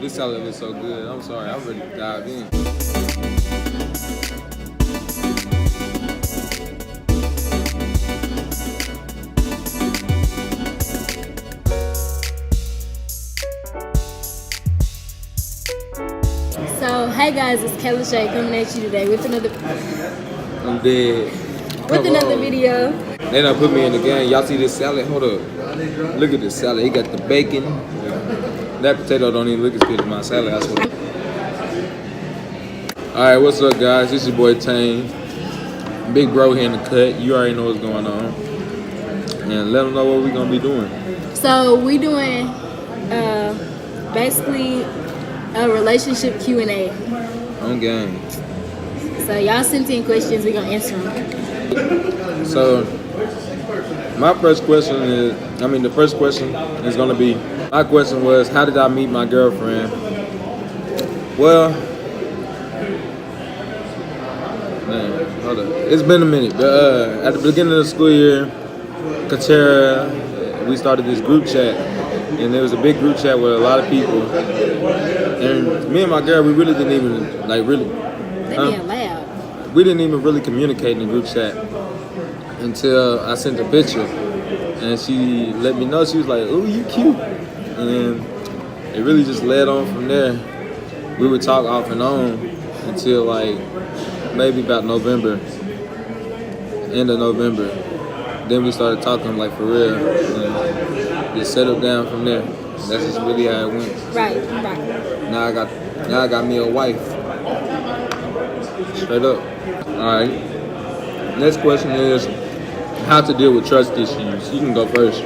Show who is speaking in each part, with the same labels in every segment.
Speaker 1: This salad looks so good. I'm sorry, I'm ready to dive in.
Speaker 2: So, hey guys, it's Kelly Shay coming at you today with another
Speaker 1: I'm dead.
Speaker 2: with another video.
Speaker 1: They done put me in the game. Y'all see this salad? Hold up. Look at this salad. He got the bacon. That potato don't even look as good as my salad, I swear. Alright, what's up guys? This is your boy Tane. Big bro here in the cut. You already know what's going on. And let them know what we're gonna be doing.
Speaker 2: So we doing basically a relationship Q&A.
Speaker 1: On game.
Speaker 2: So y'all sent in questions, we gonna answer them.
Speaker 1: So my first question is, the first question is gonna be, my question was, how did I meet my girlfriend? Well, man, hold up. It's been a minute. At the beginning of the school year, Katera, we started this group chat, and there was a big group chat with a lot of people. And me and my girl, we really didn't even
Speaker 2: They being loud.
Speaker 1: we didn't even really communicate in the group chat until I sent a picture, and she let me know. She was like, "Ooh, you cute," and it really just led on from there. We would talk off and on until like maybe about November, end of November. Then we started talking like for real, and just settled down from there. That's just really how it went.
Speaker 2: Right.
Speaker 1: Now I got me a wife. Straight up. Alright. Next question is how to deal with trust issues. You can go first.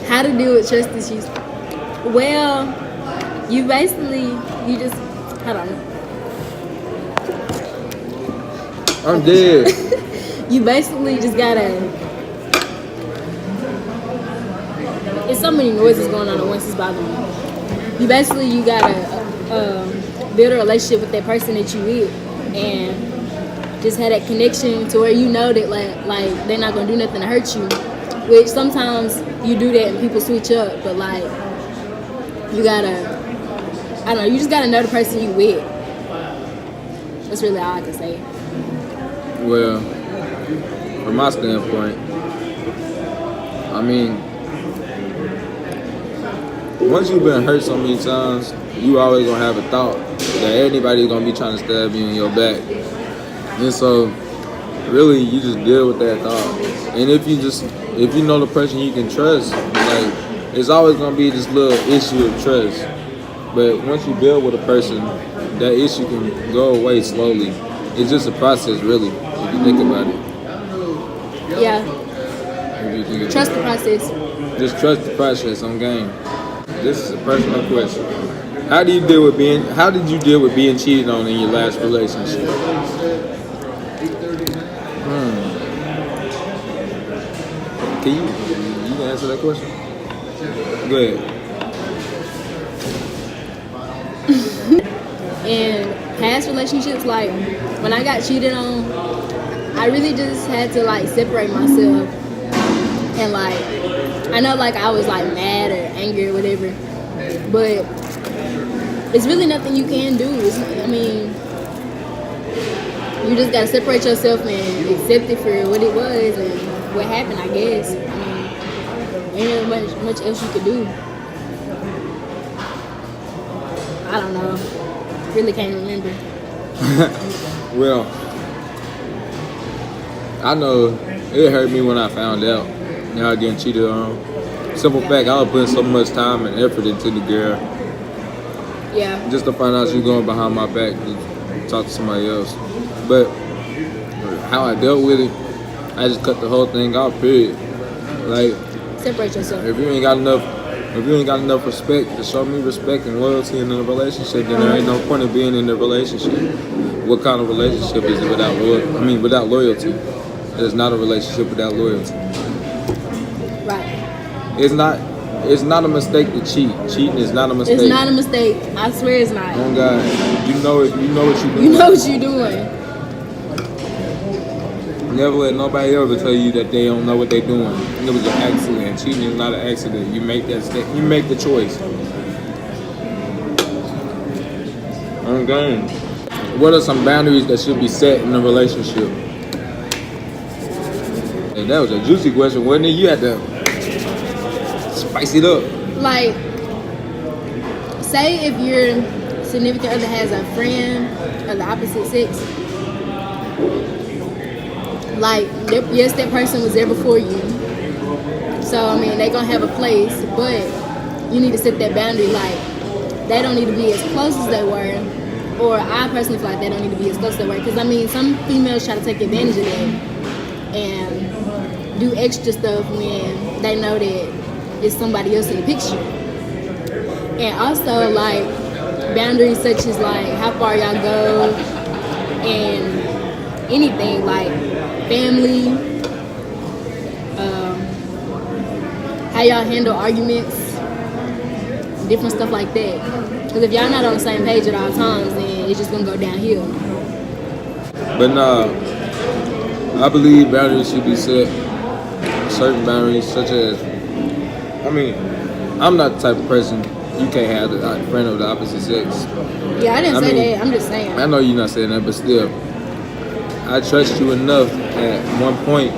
Speaker 2: How to deal with trust issues? Well, you just, hold on.
Speaker 1: I'm dead.
Speaker 2: You basically just gotta, it's so many noises going on at once, it's bothering me. You gotta build a relationship with that person that you with, and just have that connection to where you know that like they're not gonna do nothing to hurt you. Which sometimes you do that and people switch up, but like you gotta, I don't know, you just gotta know the person you with. That's really all I can say.
Speaker 1: Well, from my standpoint, once you've been hurt so many times, you always gonna have a thought that anybody's gonna be trying to stab you in your back. And so, really, you just deal with that thought. And if you know the person you can trust, like, it's always gonna be this little issue of trust. But once you build with a person, that issue can go away slowly. It's just a process, really, if you think about it.
Speaker 2: Yeah. Trust the process.
Speaker 1: Just trust the process on game. This is a personal question. How did you deal with being cheated on in your last relationship? Can you answer that question? Go ahead.
Speaker 2: In past relationships, like when I got cheated on, I really just had to like separate myself, and like I know like I was like mad or angry or whatever, but it's really nothing you can do. You just gotta separate yourself and accept it for what it was and what happened, I guess. Ain't really much else you could do. I don't know. Really can't remember.
Speaker 1: Well, I know it hurt me when I found out. Now I getting cheated on. Simple fact, I was putting so much time and effort into the girl.
Speaker 2: Yeah.
Speaker 1: Just to find out she's going behind my back to talk to somebody else. But how I dealt with it, I just cut the whole thing off, period. Like,
Speaker 2: separate yourself.
Speaker 1: If you ain't got enough respect to show me respect and loyalty in a relationship, then there ain't no point of being in the relationship. What kind of relationship is it without loyalty? It's not a relationship without loyalty.
Speaker 2: Right.
Speaker 1: It's not a mistake to cheat. Cheating is not a mistake.
Speaker 2: It's not a mistake. I swear it's not.
Speaker 1: Oh God, you know what you're doing.
Speaker 2: You know what you're doing.
Speaker 1: Never let nobody ever tell you that they don't know what they're doing. It was an accident. Cheating is not an accident. You make that step. You make the choice. Okay. What are some boundaries that should be set in a relationship? And that was a juicy question, wasn't it? You had to spice it up.
Speaker 2: Like, say if your significant other has a friend of the opposite sex, like, yes, that person was there before you. So, I mean, they're going to have a place, but you need to set that boundary. Like, they don't need to be as close as they were. Or I personally feel like they don't need to be as close as they were. Because, I mean, some females try to take advantage of that and do extra stuff when they know that it's somebody else in the picture. And also, like, boundaries such as, like, how far y'all go and anything, like family, how y'all handle arguments, different stuff like that. Because if y'all not on the same page at all times, then it's just going to go downhill.
Speaker 1: But nah, I believe boundaries should be set. Certain boundaries, such as, I mean, I'm not the type of person you can't have a friend of the opposite sex.
Speaker 2: Yeah, I didn't say that. I'm just saying.
Speaker 1: I know you're not saying that, but still, I trust you enough at one point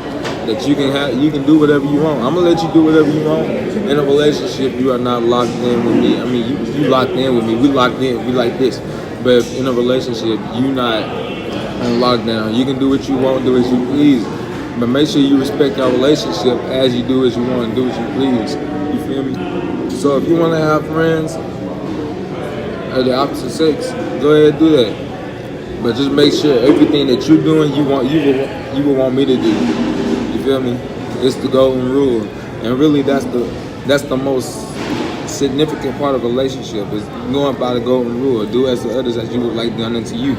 Speaker 1: that you can do whatever you want. I'm gonna let you do whatever you want. In a relationship, you are not locked in with me. I mean, you locked in with me. We locked in. We like this. But in a relationship, you not on lockdown. You can do what you want, do as you please. But make sure you respect your relationship as you do as you want and do as you please. You feel me? So if you want to have friends of the opposite sex, go ahead and do that. But just make sure everything that you're doing, you will want me to do. You feel me? It's the golden rule, and really that's the most significant part of a relationship is going by the golden rule. Do as to others as you would like done unto you.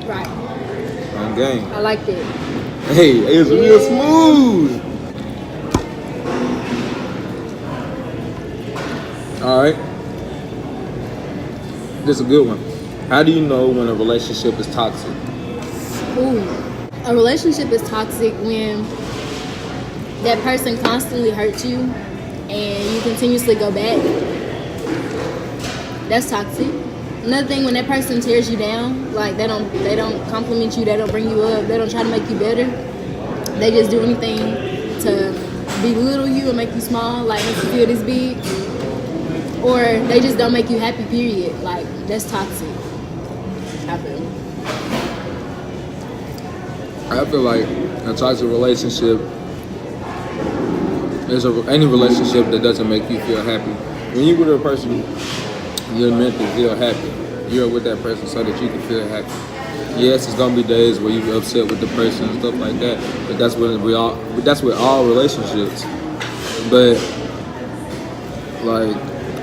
Speaker 2: Right.
Speaker 1: On game.
Speaker 2: I like that.
Speaker 1: Hey, it's real smooth. All right. This is a good one. How do you know when a relationship is toxic?
Speaker 2: Ooh. A relationship is toxic when that person constantly hurts you and you continuously go back. That's toxic. Another thing, when that person tears you down, like they don't compliment you, they don't bring you up, they don't try to make you better. They just do anything to belittle you and make you small, like make you feel this big. Or they just don't make you happy, period. Like, that's toxic, I
Speaker 1: feel like a toxic relationship is any relationship that doesn't make you feel happy. When you're with a person, you're meant to feel happy. You're with that person so that you can feel happy. Yes, it's gonna be days where you're upset with the person and stuff like that, but that's with all relationships. But like,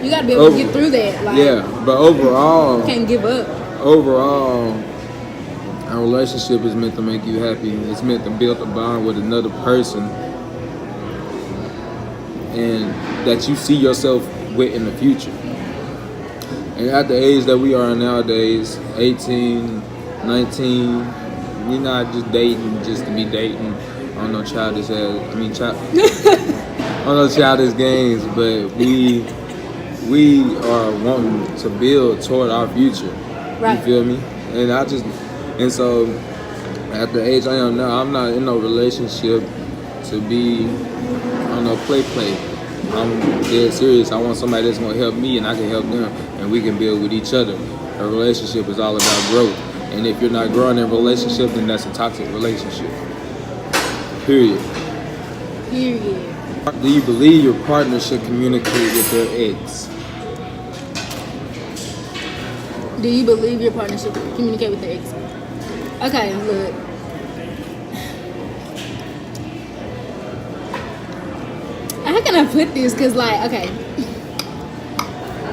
Speaker 2: you gotta be able to get through that. Like,
Speaker 1: yeah, but overall,
Speaker 2: you can't give up.
Speaker 1: Overall, a relationship is meant to make you happy. It's meant to build a bond with another person, and that you see yourself with in the future. And at the age that we are nowadays, 18, 19, we're not just dating just to be dating on no childish on no childish games, but we are wanting to build toward our future.
Speaker 2: Right.
Speaker 1: You feel me? And so at the age I am now, I'm not in no relationship to be on no play. I'm dead serious. I want somebody that's gonna help me and I can help them and we can build with each other. A relationship is all about growth. And if you're not growing in a relationship, then that's a toxic relationship. Period. Do you believe your partner should communicate with their ex?
Speaker 2: Do you believe your partner should communicate with their ex? Okay, look. How can I put this? Cause like, okay,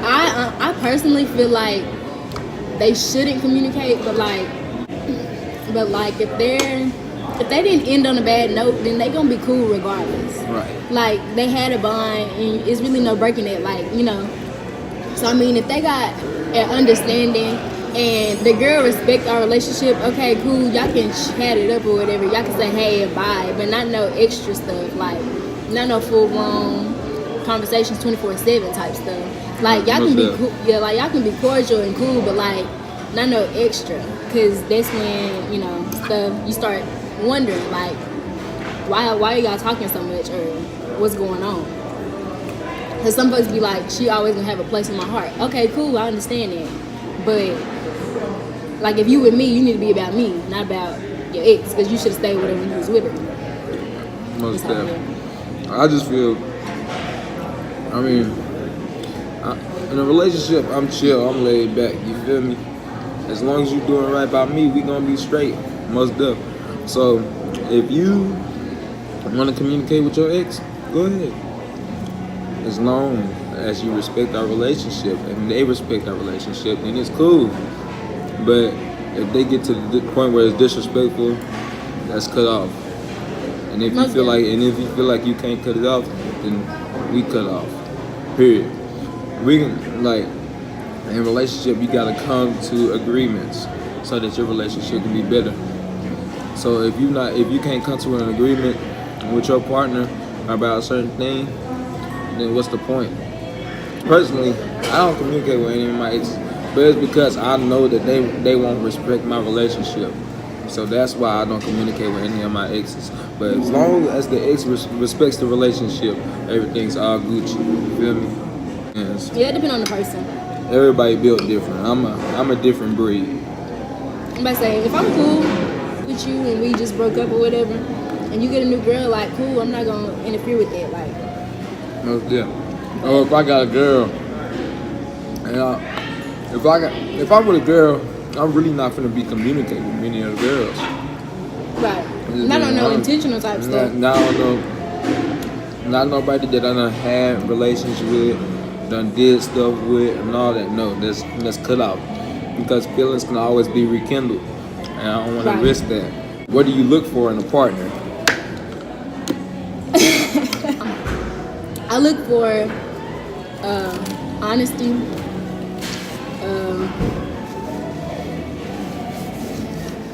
Speaker 2: I personally feel like they shouldn't communicate, but like if they didn't end on a bad note, then they gonna be cool regardless.
Speaker 1: Right.
Speaker 2: Like, they had a bond, and it's really no breaking it. Like, you know. So I mean, if they got an understanding and the girl respect our relationship, okay, cool, y'all can chat it up or whatever. Y'all can say hey and bye, but not no extra stuff, like not no full blown conversations 24/7 type stuff. Like y'all can be cool, yeah, like y'all can be cordial and cool, but like not no extra, cause that's when, you know, stuff you start wondering like why are y'all talking so much or what's going on? Cause some folks be like, she always gonna have a place in my heart. Okay, cool, I understand that, but like if you with me, you need to be about me, not about your ex, because you should have stayed with her when you was with her.
Speaker 1: Most definitely. I just feel, I mean, in a relationship, I'm chill, I'm laid back, you feel me? As long as you doing right by me, we gonna be straight, most definitely. So, if you want to communicate with your ex, go ahead. As long as you respect our relationship and they respect our relationship, then it's cool. But if they get to the point where it's disrespectful, that's cut off. And if you feel like you can't cut it off, then we cut off. Period. We can, like, in a relationship, you gotta come to agreements so that your relationship can be better. So if you can't come to an agreement with your partner about a certain thing, then what's the point? Personally, I don't communicate with any of my exes, but it's because I know that they won't respect my relationship. So that's why I don't communicate with any of my exes. But as long as the ex respects the relationship, everything's all Gucci. You feel me? Yes.
Speaker 2: Yeah, it depends on the person.
Speaker 1: Everybody built different. I'm a different breed.
Speaker 2: I'm about to say, if I'm cool with you and we just broke up or whatever, and you get a new girl, like cool, I'm not gonna interfere with that. Like,
Speaker 1: yeah. Or if I got a girl, and if I'm with a girl, I'm really not gonna be communicating with many of the girls.
Speaker 2: Right. Not on no intentional type stuff.
Speaker 1: Not nobody that I done had relations with, done did stuff with, and all that. No, that's cut out, because feelings can always be rekindled, and I don't want to risk that. What do you look for in a partner?
Speaker 2: I look for honesty,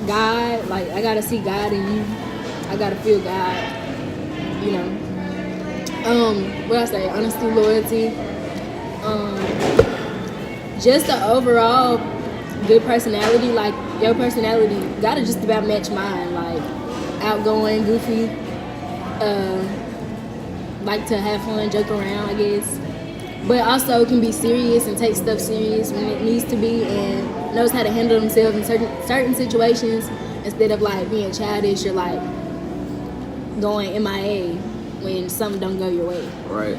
Speaker 2: God. Like I gotta see God in you. I gotta feel God. You know. What I say? Honesty, loyalty. Just the overall good personality. Like your personality gotta just about match mine. Like outgoing, goofy. Like to have fun, joke around, I guess. But also can be serious and take stuff serious when it needs to be, and knows how to handle themselves in certain situations instead of like being childish or like going MIA when something don't go your way.
Speaker 1: Right.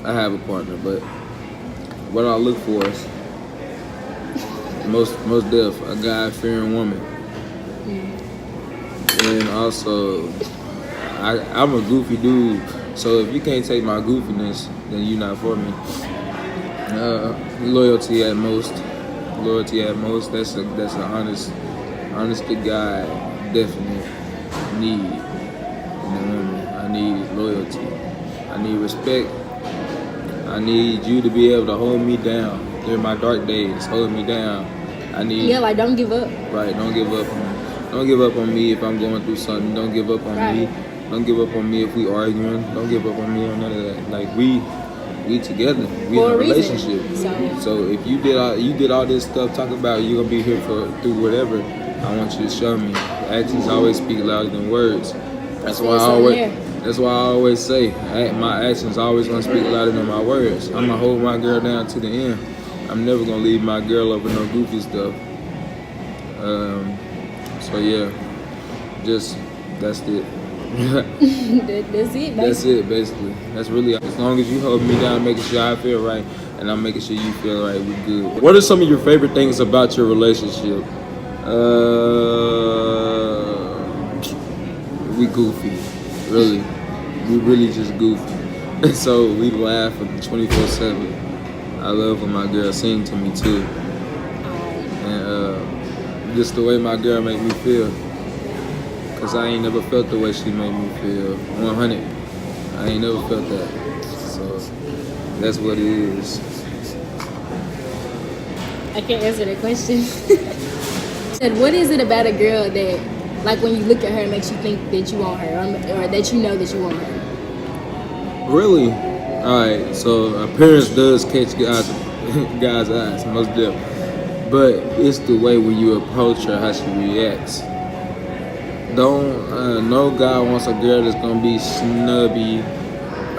Speaker 1: I have a partner, but what I look for is most deaf, a God-fearing woman. And also, I'm a goofy dude, so if you can't take my goofiness, then you're not for me. Loyalty at most. That's an honest to God definite need in a woman. I need loyalty. I need respect. I need you to be able to hold me down during my dark days. Hold me down.
Speaker 2: Like don't give up.
Speaker 1: Right, don't give up on me. Don't give up on me if I'm going through something. Don't give up on me. Don't give up on me if we arguing. Don't give up on me on none of that. Like we together. We in a relationship. So if you did all this stuff talking about you gonna be here through whatever, I want you to show me. Actions always speak louder than words. That's why I always say my actions always gonna speak louder than my words. I'm gonna hold my girl down to the end. I'm never gonna leave my girl over no goofy stuff. So yeah, just that's it.
Speaker 2: That's it.
Speaker 1: That's it, basically. That's really, as long as you hold me down, making sure I feel right, and I'm making sure you feel right, we're good. What are some of your favorite things about your relationship? We goofy, really. We really just goofy. So we laugh 24/7. I love when my girl sing to me too, and just the way my girl make me feel. Cause I ain't never felt the way she made me feel. 100. I ain't never felt that. So that's what it is.
Speaker 2: I can't answer that question. Said, what is it about a girl that, like, when you look at her, makes you think that you want her, or that you know that you want her?
Speaker 1: Really? Alright, so appearance does catch guys' eyes, most definitely. But it's the way when you approach her, how she reacts. No guy wants a girl that's gonna be snubby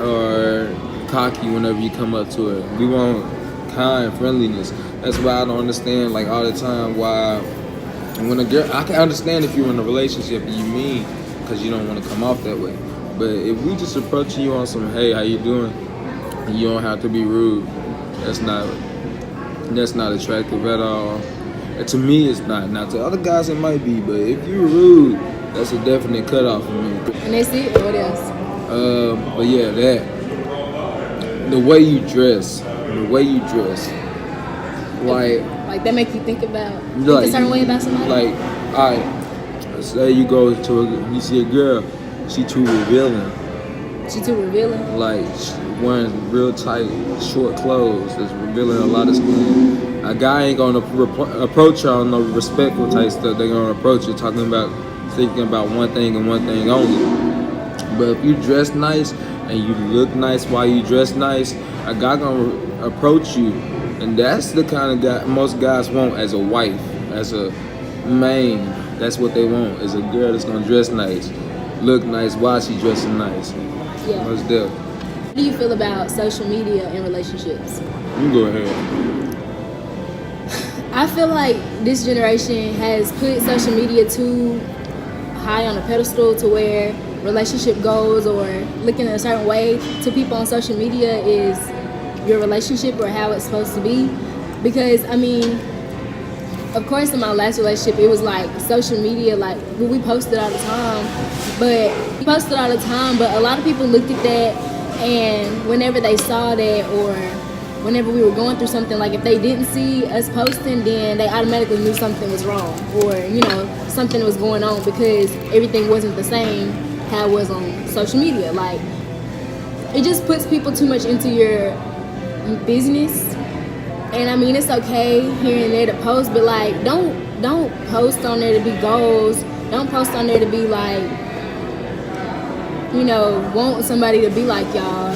Speaker 1: or cocky whenever you come up to her. We want kind friendliness. That's why I don't understand, like, all the time why when a girl, I can understand if you're in a relationship and you mean because you don't want to come off that way. But if we just approaching you on some, hey, how you doing? And you don't have to be rude. That's not attractive at all. And to me, it's not. Now to other guys, it might be, but if you're rude, that's a definite cutoff for me.
Speaker 2: And that's it. Or what else?
Speaker 1: But yeah, that the way you dress,
Speaker 2: like that make you think a certain way about somebody.
Speaker 1: Like, alright, say you see a girl, she too revealing.
Speaker 2: She too revealing.
Speaker 1: Like wearing real tight, short clothes that's revealing a lot of skin. A guy ain't gonna approach her on no respectful type stuff. They're gonna approach you thinking about one thing and one thing only. But if you dress nice and you look nice while you dress nice, a guy gonna approach you, and that's the kind of guy most guys want as a wife, as a main. That's what they want, is a girl that's gonna dress nice, look nice while she dressing nice.
Speaker 2: Yeah.
Speaker 1: Most definitely.
Speaker 2: How do you feel about social media in relationships?
Speaker 1: You go ahead.
Speaker 2: I feel like this generation has put social media too high on a pedestal to where relationship goals or looking a certain way to people on social media is your relationship or how it's supposed to be. Because, I mean, of course, in my last relationship, it was like social media, like we posted all the time, but a lot of people looked at that, and whenever they saw that or whenever we were going through something, like if they didn't see us posting, then they automatically knew something was wrong or, something was going on because everything wasn't the same how it was on social media. Like, it just puts people too much into your business. And I mean, it's okay here and there to post, but like, don't post on there to be goals. Don't post on there to be like, want somebody to be like y'all.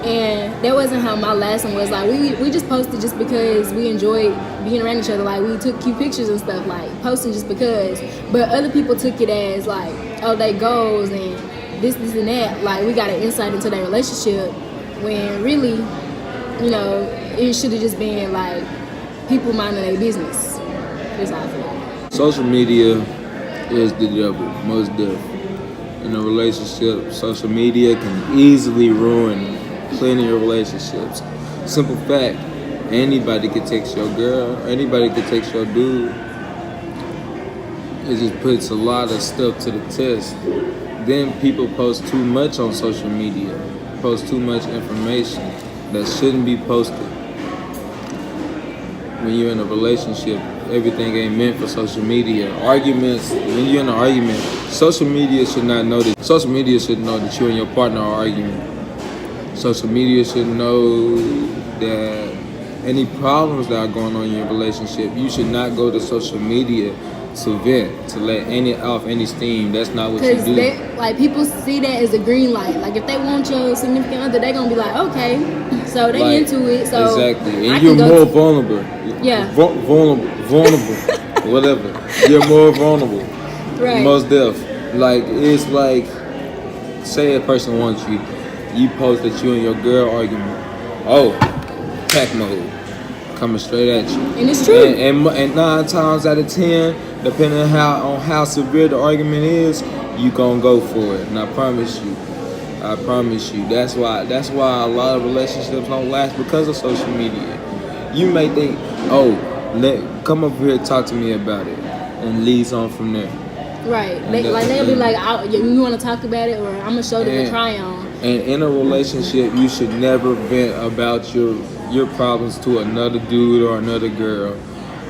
Speaker 2: And that wasn't how my last one was. Like, we just posted just because we enjoyed being around each other. Like, we took cute pictures and stuff, like posting just because. But other people took it as like, oh, they goals and this and that. Like, we got an insight into their relationship when really, it should have just been like people minding their business. That's how I feel.
Speaker 1: Social media is the devil, most definitely. In a relationship, social media can easily ruin plenty of relationships. Simple fact, anybody can text your girl, anybody can text your dude. It just puts a lot of stuff to the test. Then people post too much on social media, post too much information that shouldn't be posted. When you're in a relationship, everything ain't meant for social media. Arguments, when you're in an argument, social media should not know that. Social media should know that you and your partner are arguing. Social media should know that any problems that are going on in your relationship, you should not go to social media to vent, to let off any steam. That's not what you do.
Speaker 2: Because people see that as a green light. Like, if they want your significant other, they're gonna be like, okay, so they into it. So
Speaker 1: exactly, and you're more vulnerable.
Speaker 2: Yeah.
Speaker 1: Vulnerable, whatever. You're more vulnerable.
Speaker 2: Right.
Speaker 1: Most deaf. Like, it's like, say a person wants you. You post that you and your girl arguing. Oh, pack mode. Coming straight at you.
Speaker 2: And it's true.
Speaker 1: And 9 times out of 10, depending on how severe the argument is, you gonna go for it. And I promise you. That's why a lot of relationships don't last, because of social media. You may think, oh, come up here and talk to me about it, and leads on from there.
Speaker 2: Right. They'll be like, you want to talk about it, or I'm gonna show them to try on.
Speaker 1: And in a relationship, you should never vent about your problems to another dude or another girl,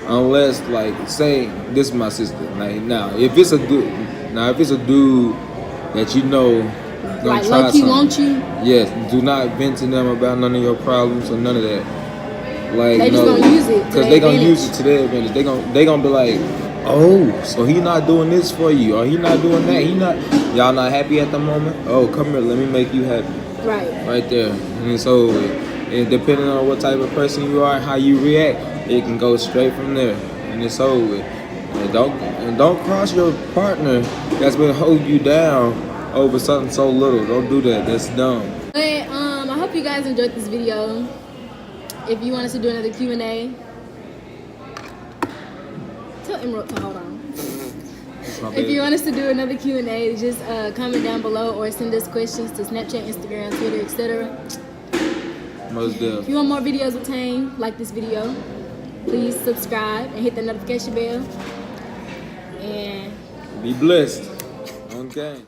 Speaker 1: unless, like, say this is my sister. If it's a dude that gonna
Speaker 2: like,
Speaker 1: try
Speaker 2: low key
Speaker 1: something,
Speaker 2: want you.
Speaker 1: yes, do not vent to them about none of your problems or none of that. Like,
Speaker 2: they
Speaker 1: you
Speaker 2: just
Speaker 1: know,
Speaker 2: gonna use it
Speaker 1: because they gonna use it to their advantage. They gonna be like, oh, so he not doing this for you, or he not doing that. He not. Y'all not happy at the moment. Oh, come here, let me make you happy. Right there. And so, and depending on what type of person you are, how you react, it can go straight from there, and it's over with. And don't cross your partner that's been holding you down over something so little. Don't do that. That's dumb.
Speaker 2: But I hope you guys enjoyed this video. If you want us to do another Q&A, tell Emerald to hold on. If you want us to do another Q&A, just comment down below or send us questions to Snapchat, Instagram, Twitter, etc.
Speaker 1: Most definitely.
Speaker 2: If you want more videos of Tame, like this video, please subscribe and hit the notification bell. And
Speaker 1: be blessed. Okay.